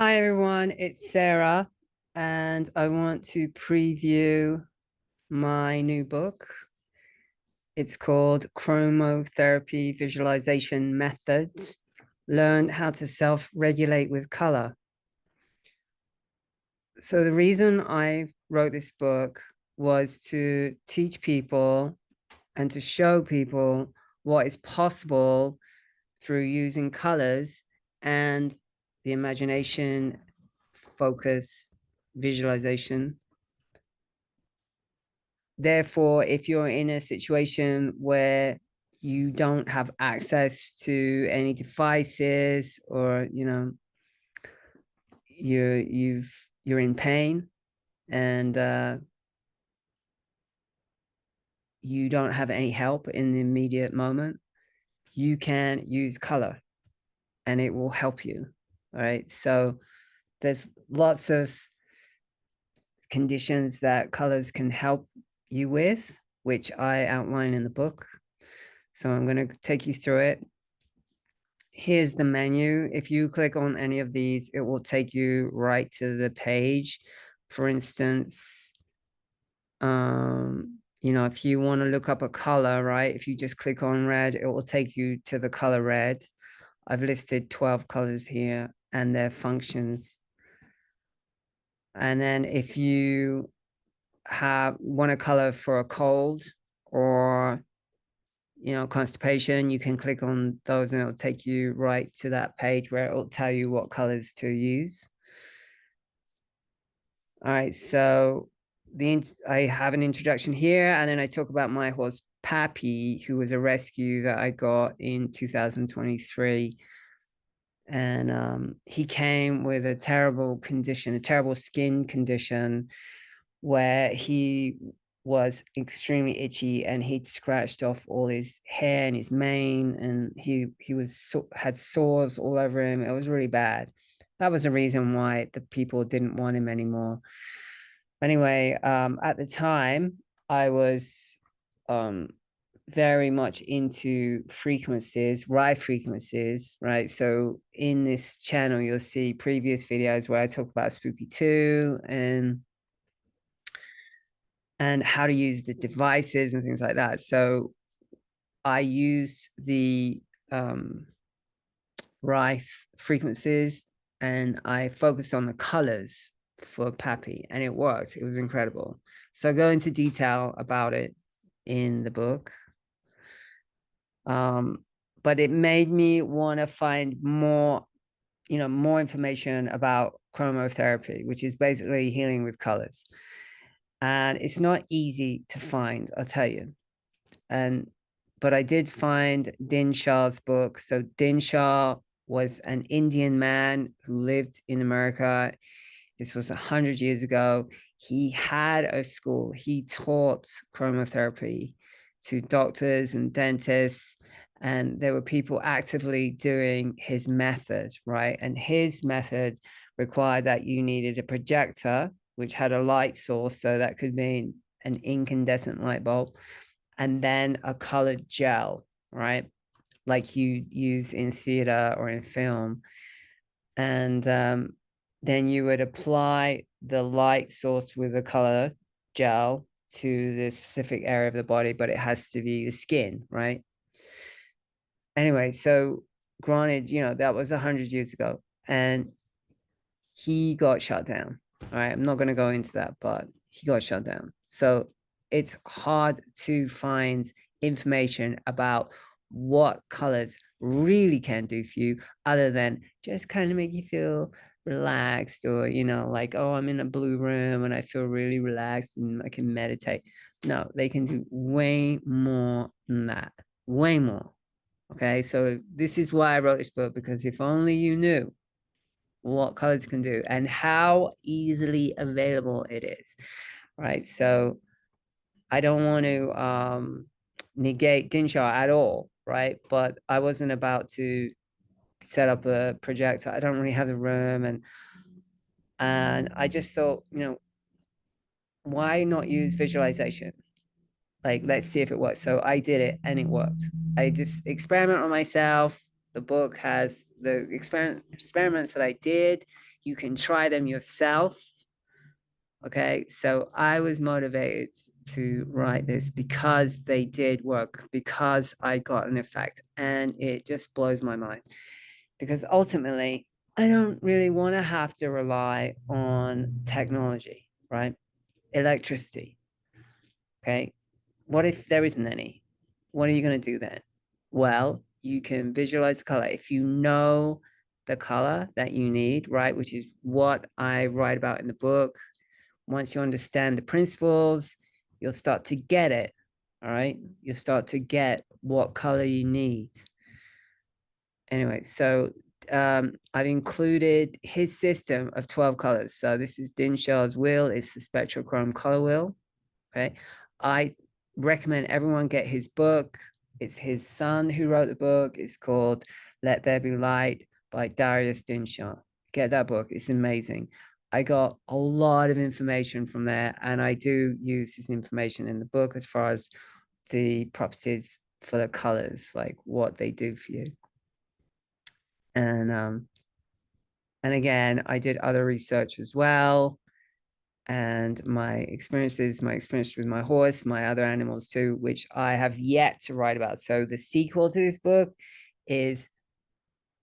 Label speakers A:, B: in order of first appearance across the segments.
A: Hi everyone, it's Sarah, and I want to preview my new book. It's called Chromotherapy Visualization Method. Learn how to self-regulate with color. So the reason I wrote this book was to teach people and to show people what is possible through using colors and the imagination, focus, visualization. Therefore, if you're in a situation where you don't have access to any devices, or you're in pain, and you don't have any help in the immediate moment, you can use color and it will help you. All right. So there's lots of conditions that colors can help you with, which I outline in the book. So I'm going to take you through it. Here's the menu. If you click on any of these, it will take you right to the page. For instance, if you want to look up a color, right? If you just click on red, it will take you to the color red. I've listed 12 colors here and their functions. And then if you want a color for a cold or constipation, you can click on those and it'll take you right to that page where it'll tell you what colors to use. All right, so I have an introduction here, and then I talk about my horse Pappy, who was a rescue that I got in 2023. And he came with a terrible condition, a terrible skin condition, where he was extremely itchy and he'd scratched off all his hair and his mane, and he had sores all over him. It was really bad. That was the reason why the people didn't want him anymore. Anyway, at the time I was very much into frequencies, frequencies, right? So in this channel you'll see previous videos where I talk about Spooky 2 and how to use the devices and things like that. So I use the frequencies, and I focused on the colors for Pappy, and it worked. It was incredible. So I go into detail about it in the book. But it made me want to find more information about chromotherapy, which is basically healing with colors. And it's not easy to find, I'll tell you. But I did find Dinshah's book. So Dinshah was an Indian man who lived in America. This was 100 years ago. He had a school. He taught chromotherapy to doctors and dentists, and there were people actively doing his method, right? And his method required that you needed a projector, which had a light source, so that could be an incandescent light bulb, and then a colored gel, right? Like you use in theater or in film. And then you would apply the light source with the color gel to the specific area of the body, but it has to be the skin, right? Anyway, so granted, that was 100 years ago, and he got shut down. All right, I'm not going to go into that, but he got shut down. So it's hard to find information about what colors really can do for you, other than just kind of make you feel relaxed, or like, oh, I'm in a blue room and I feel really relaxed and I can meditate. No, they can do way more than that, way more. Okay, so this is why I wrote this book, because if only you knew what colors can do and how easily available it is, right? So I don't want to negate Dinshah at all, right? But I wasn't about to set up a projector. I don't really have the room, and I just thought, why not use visualization? Like, let's see if it works. So I did it and it worked. I just experiment on myself. The book has the experiments that I did. You can try them yourself. Okay, so I was motivated to write this because they did work, because I got an effect, and it just blows my mind. Because ultimately, I don't really want to have to rely on technology, right? Electricity. Okay, what if there isn't any? What are you going to do then? Well, you can visualize the color. If you know the color that you need, right, which is what I write about in the book, once you understand the principles, you'll start to get it. All right. You'll start to get what color you need. Anyway, so I've included his system of 12 colors. So this is Dinshah's wheel. It's the spectrochrome color wheel. Okay. I recommend everyone get his book. It's his son who wrote the book. It's called Let There Be Light by Darius Dinshah. Get that book. It's amazing. I got a lot of information from there, and I do use this information in the book as far as the properties for the colors, like what they do for you. And again, I did other research as well, and my experience with my horse, my other animals too, which I have yet to write about. So the sequel to this book is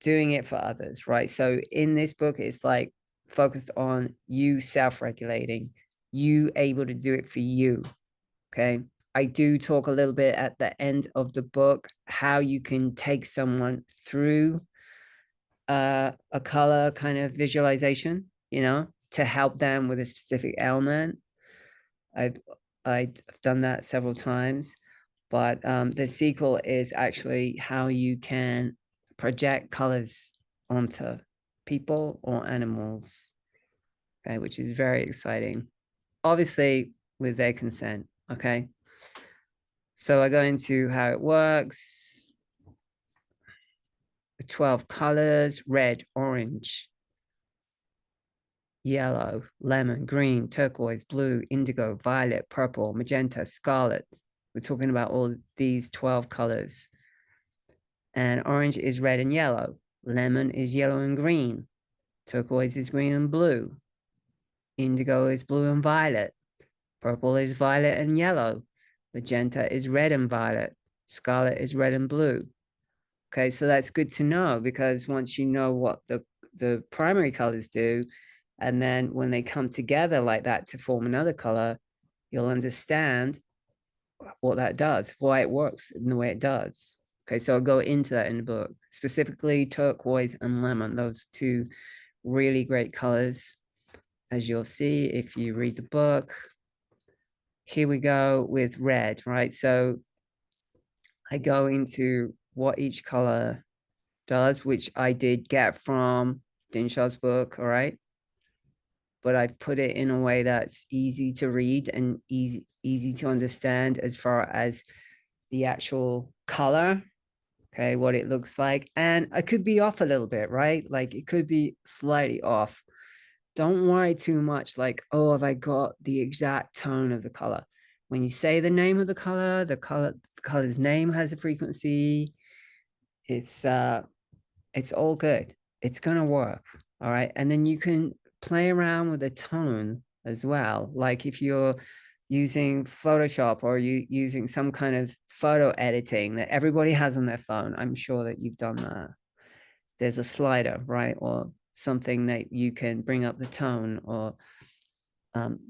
A: doing it for others, right? So in this book, it's like focused on you self-regulating, you able to do it for you. Okay. I do talk a little bit at the end of the book how you can take someone through a color kind of visualization, to help them with a specific ailment. I've I've done that several times, but the sequel is actually how you can project colors onto people or animals, okay, which is very exciting. Obviously, with their consent, okay? So I go into how it works. The 12 colors: red, orange, yellow, lemon, green, turquoise, blue, indigo, violet, purple, magenta, scarlet. We're talking about all these 12 colors. And orange is red and yellow. Lemon is yellow and green. Turquoise is green and blue. Indigo is blue and violet. Purple is violet and yellow. Magenta is red and violet. Scarlet is red and blue. Okay, so that's good to know, because once you know what the primary colors do, and then when they come together like that to form another color, you'll understand what that does, why it works in the way it does. Okay, so I'll go into that in the book, specifically turquoise and lemon. Those two really great colors, as you'll see if you read the book. Here we go with red, right? So I go into what each color does, which I did get from Dinshah's book, all right? But I put it in a way that's easy to read and easy to understand as far as the actual color, okay, what it looks like. And I could be off a little bit, right? Like it could be slightly off. Don't worry too much, like, oh, have I got the exact tone of the color? When you say the name of the color's name has a frequency. It's all good. It's gonna work. All right. And then you can play around with the tone as well. Like if you're using Photoshop or you using some kind of photo editing that everybody has on their phone, I'm sure that you've done that. There's a slider, right? Or something that you can bring up the tone or um,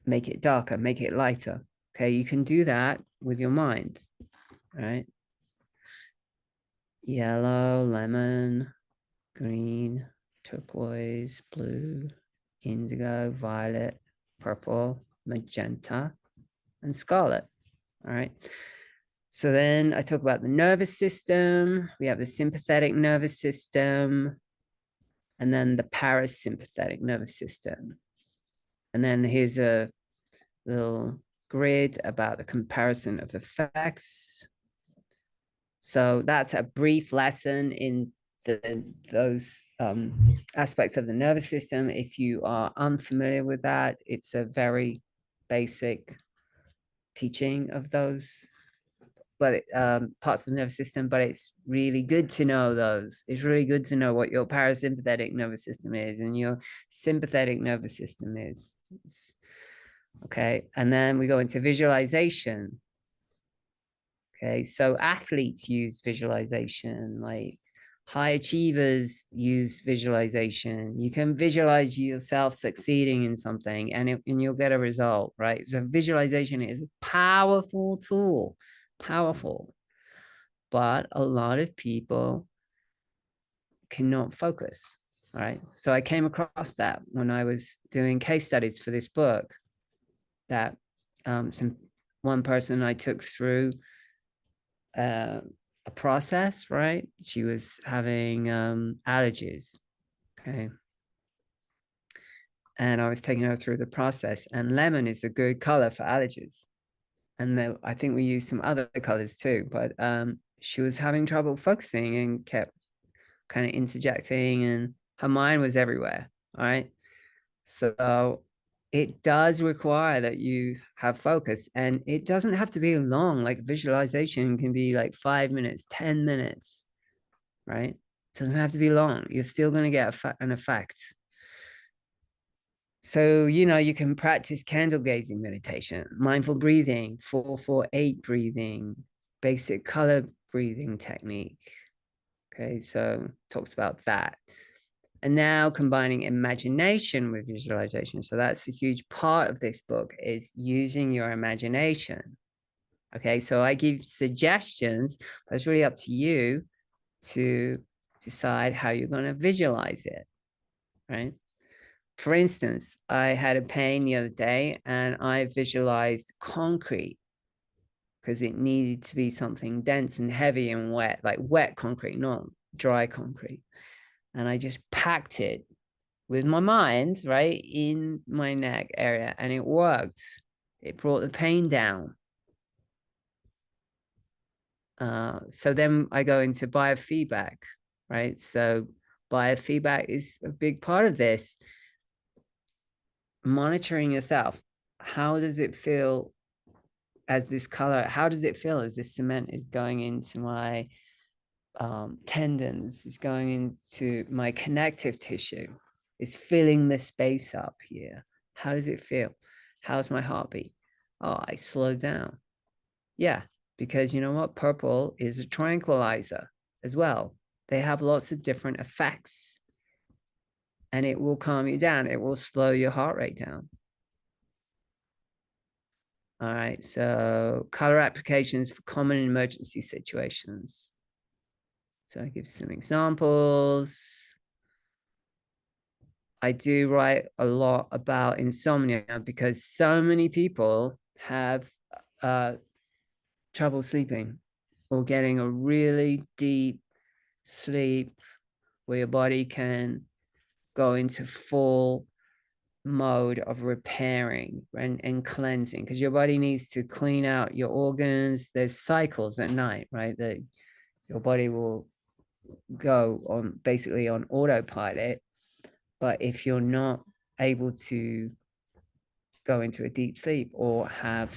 A: make it darker, make it lighter. Okay. You can do that with your mind, right? Yellow, lemon, green, turquoise, blue, indigo, violet, purple, magenta, and scarlet. All right. So then I talk about the nervous system. We have the sympathetic nervous system, and then the parasympathetic nervous system. And then here's a little grid about the comparison of effects. So that's a brief lesson in those aspects of the nervous system. If you are unfamiliar with that, it's a very basic teaching of those but parts of the nervous system, but it's really good to know those. It's really good to know what your parasympathetic nervous system is and your sympathetic nervous system is. Okay, and then we go into visualization. Okay, so athletes use visualization, like high achievers use visualization. You can visualize yourself succeeding in something and you'll get a result, right? So visualization is a powerful tool, powerful, but a lot of people cannot focus. All right. So I came across that when I was doing case studies for this book, that one person I took through a process, right? She was having allergies. Okay. And I was taking her through the process, and lemon is a good color for allergies. And I think we used some other colors too, but she was having trouble focusing and kept kind of interjecting, and her mind was everywhere. All right. So it does require that you have focus, and it doesn't have to be long. Like visualization can be like 5 minutes, 10 minutes, right? It doesn't have to be long. You're still going to get an effect. So, you can practice candle gazing meditation, mindful breathing, 4-4-8 breathing, basic color breathing technique. Okay, so talks about that. And now combining imagination with visualization. So that's a huge part of this book, is using your imagination. Okay, so I give suggestions, but it's really up to you to decide how you're going to visualize it, right? For instance, I had a pain the other day and I visualized concrete because it needed to be something dense and heavy and wet, like wet concrete, not dry concrete. And I just packed it with my mind, right, in my neck area, and it worked. It brought the pain down. So then I go into biofeedback, right? So biofeedback is a big part of this. Monitoring yourself. How does it feel as this color? How does it feel as this cement is going into my tendons, is going into my connective tissue, is filling the space up here? How does it feel? How's my heartbeat? Oh, I slowed down. Yeah, because you know what? Purple is a tranquilizer as well. They have lots of different effects, and it will calm you down. It will slow your heart rate down. All right, so color applications for common emergency situations. So I give some examples. I do write a lot about insomnia because so many people have trouble sleeping or getting a really deep sleep where your body can go into full mode of repairing and cleansing, because your body needs to clean out your organs. There's cycles at night, right? That your body will go on basically on autopilot. But if you're not able to go into a deep sleep or have,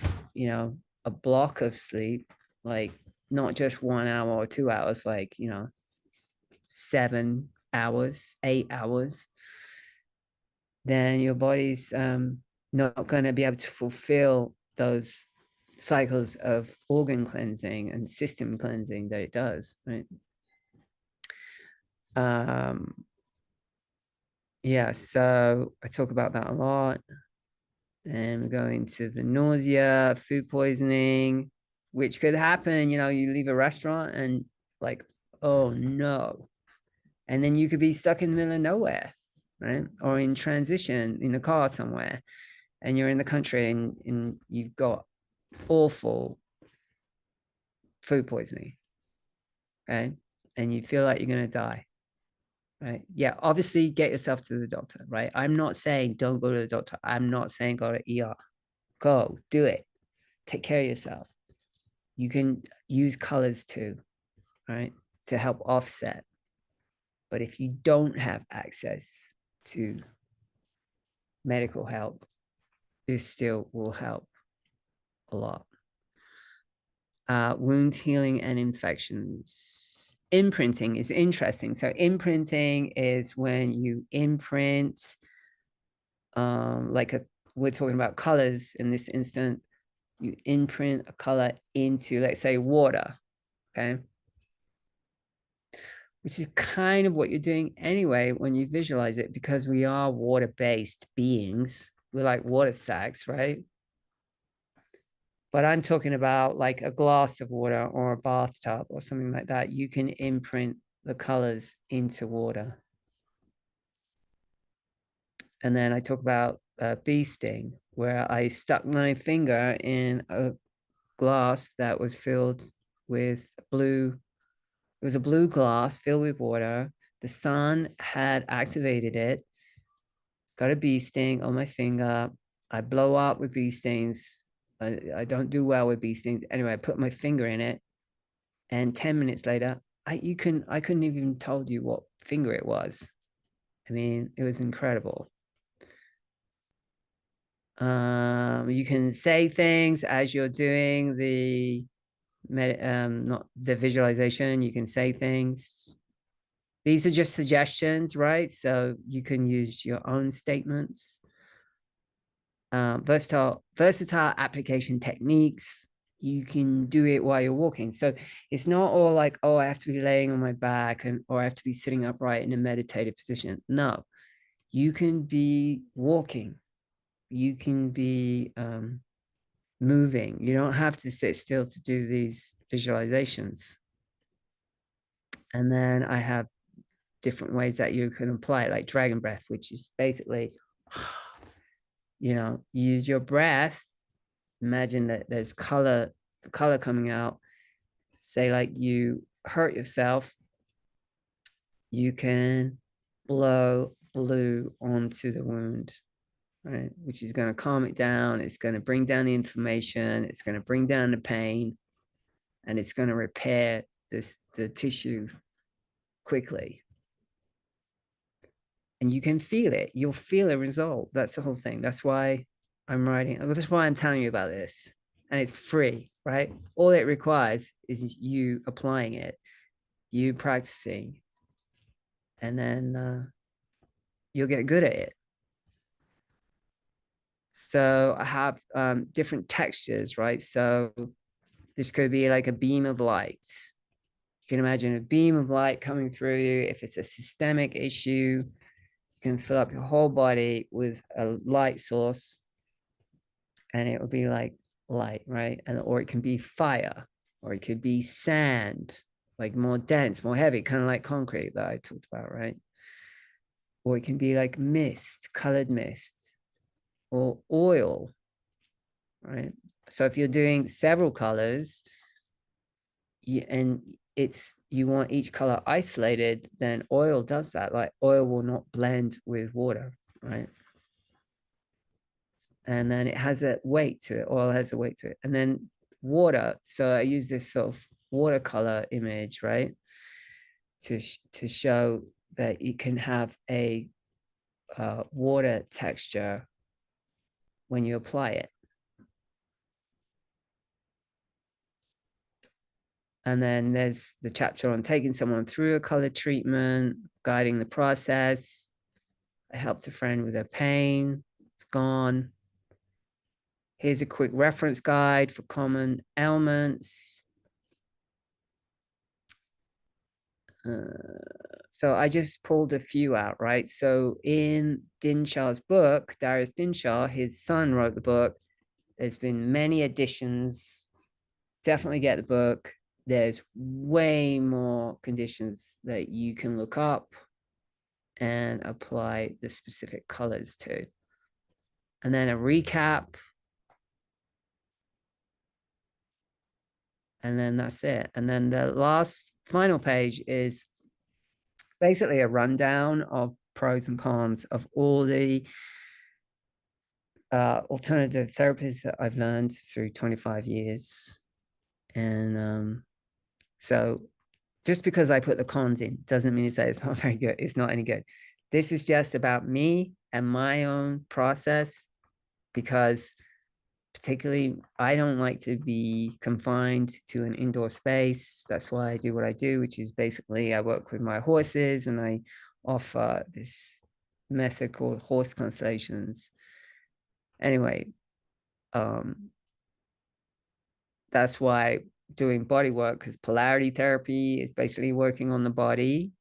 A: a block of sleep, like not just 1 hour or 2 hours, like, 7 hours, 8 hours, then your body's not going to be able to fulfill those cycles of organ cleansing and system cleansing that it does, right? Yeah, so I talk about that a lot. And we go into the nausea, food poisoning, which could happen. You leave a restaurant and like, oh no. And then you could be stuck in the middle of nowhere, right? Or in transition in a car somewhere, and you're in the country and you've got awful food poisoning, okay? And you feel like you're going to die, right? Yeah, obviously get yourself to the doctor, right? I'm not saying don't go to the doctor. I'm not saying go to ER. Go, do it. Take care of yourself. You can use colors too, right? To help offset. But if you don't have access to medical help, this still will help a lot. wound healing and infections. Imprinting is interesting. So imprinting is when you imprint, we're talking about colors in this instant. You imprint a color into, let's say, water, okay? Which is kind of what you're doing anyway when you visualize it, because we are water-based beings. We're like water sacs, right? But I'm talking about like a glass of water or a bathtub or something like that. You can imprint the colors into water. And then I talk about bee sting, where I stuck my finger in a glass that was filled with blue. It was a blue glass filled with water. The sun had activated it, got a bee sting on my finger. I blow up with bee stings. I don't do well with bee stings. Anyway, I put my finger in it, and 10 minutes later, I couldn't even told you what finger it was. I mean, it was incredible. You can say things as you're doing the not the visualization. You can say things. These are just suggestions, right? So you can use your own statements. Versatile application techniques. You can do it while you're walking. So it's not all like, oh, I have to be laying on my back or I have to be sitting upright in a meditative position. No, you can be walking. You can be moving. You don't have to sit still to do these visualizations. And then I have different ways that you can apply it, like dragon breath, which is basically, use your breath. Imagine that there's color coming out. Say like you hurt yourself, you can blow blue onto the wound, right? Which is going to calm it down. It's going to bring down the inflammation. It's going to bring down the pain, and it's going to repair the tissue quickly. And you can feel it. You'll feel a result. That's the whole thing. That's why I'm writing. That's why I'm telling you about this. And it's free, right? All it requires is you applying it, you practicing, and then you'll get good at it. So I have different textures, right? So this could be like a beam of light. You can imagine a beam of light coming through you. If it's a systemic issue, you can fill up your whole body with a light source, and it will be like light, right? Or it can be fire, or it could be sand, like more dense, more heavy, kind of like concrete that I talked about, right? Or it can be like mist, colored mist, or oil, right? So if you're doing several colors, and you want each color isolated, then oil does that. Like oil will not blend with water, right? And then it has a weight to it. Oil has a weight to it. And then water. So I use this sort of watercolor image, right? To show that you can have a water texture when you apply it. And then there's the chapter on taking someone through a color treatment, guiding the process. I helped a friend with her pain. It's gone. Here's a quick reference guide for common ailments. So I just pulled a few out, right? So in Dinshah's book, Darius Dinshah, his son wrote the book. There's been many editions. Definitely get the book. There's way more conditions that you can look up and apply the specific colors to. And then a recap. And then that's it. And then the last final page is basically a rundown of pros and cons of all the alternative therapies that I've learned through 25 years. And so just because I put the cons in doesn't mean to say it's not very good. It's not any good. This is just about me and my own process, because particularly, I don't like to be confined to an indoor space. That's why I do what I do, which is basically I work with my horses and I offer this method called horse constellations. Anyway, that's why doing body work, because polarity therapy is basically working on the body,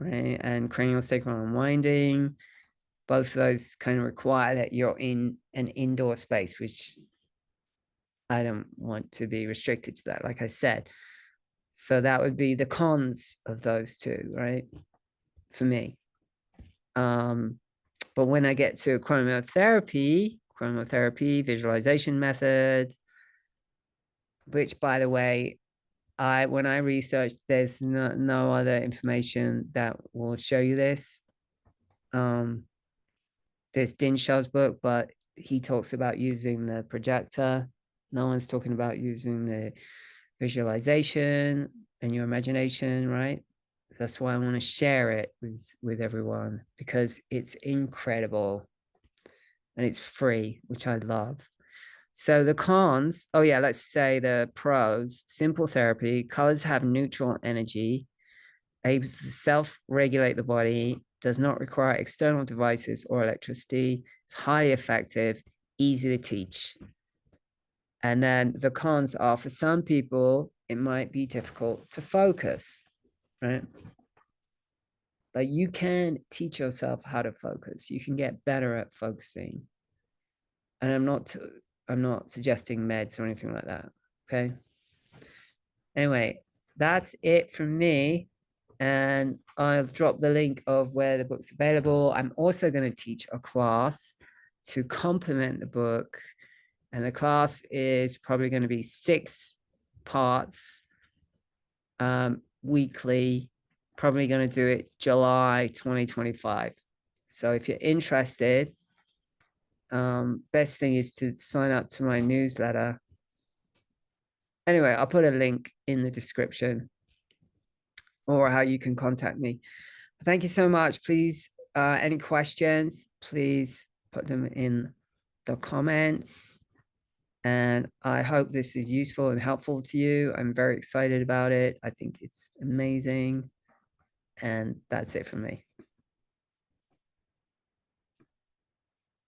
A: right? And cranial sacral unwinding, both of those kind of require that you're in an indoor space, which I don't want to be restricted to that, like I said. So that would be the cons of those two, right? For me. But when I get to chromotherapy visualization method, which by the way, when I researched, there's no other information that will show you this. There's Dinshah's book, but he talks about using the projector. No one's talking about using the visualization and your imagination, right? That's why I want to share it with everyone, because it's incredible and it's free, which I love. So the cons, oh yeah, let's say the pros: simple therapy, colors have neutral energy, able to self-regulate the body, does not require external devices or electricity, it's highly effective, easy to teach. And then the cons are, for some people, it might be difficult to focus, right? But you can teach yourself how to focus. You can get better at focusing. And I'm not suggesting meds or anything like that. Okay. Anyway, that's it from me. And I'll drop the link of where the book's available. I'm also going to teach a class to complement the book. And the class is probably going to be 6 parts weekly. Probably going to do it July 2025. So if you're interested, best thing is to sign up to my newsletter. Anyway, I'll put a link in the description, or how you can contact me. Thank you so much. Please, any questions, please put them in the comments. And I hope this is useful and helpful to you. I'm very excited about it. I think it's amazing. And that's it from me.